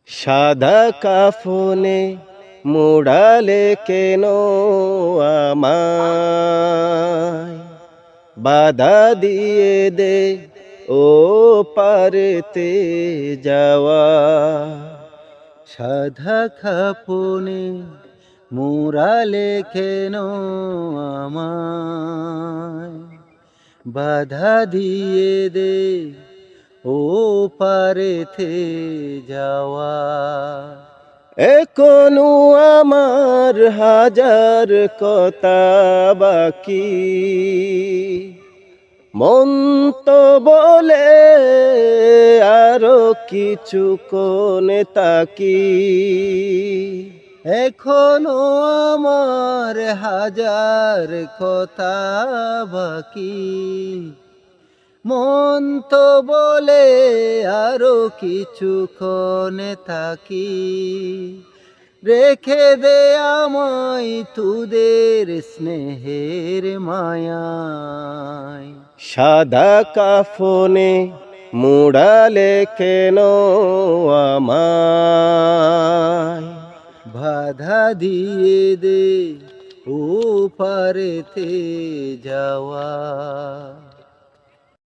সাদা কাফনে মুড়ালে কেন আমায়, বাধা দিয়ে দে ও পারেতে যাওয়া। সাদা কাফনে মুড়ালে কেন আমায়, বাধা দিয়ে দে ও পারেতে যাওয়া। এখনো আমার হাজার কথা বাকি, মন তো বলে আরো কিছুক্ষণ তাকি। এখনো আমার হাজার কথা বাকি, মন তো বলে আরো কিছুক্ষণ থাকি। রেখে দে আমায় তোদের স্নেহের মায়ায়। সাদা কাফনে মুড়ালে কেন আমায়, বাধা দিয়ে দে ও পারেতে যাওয়া।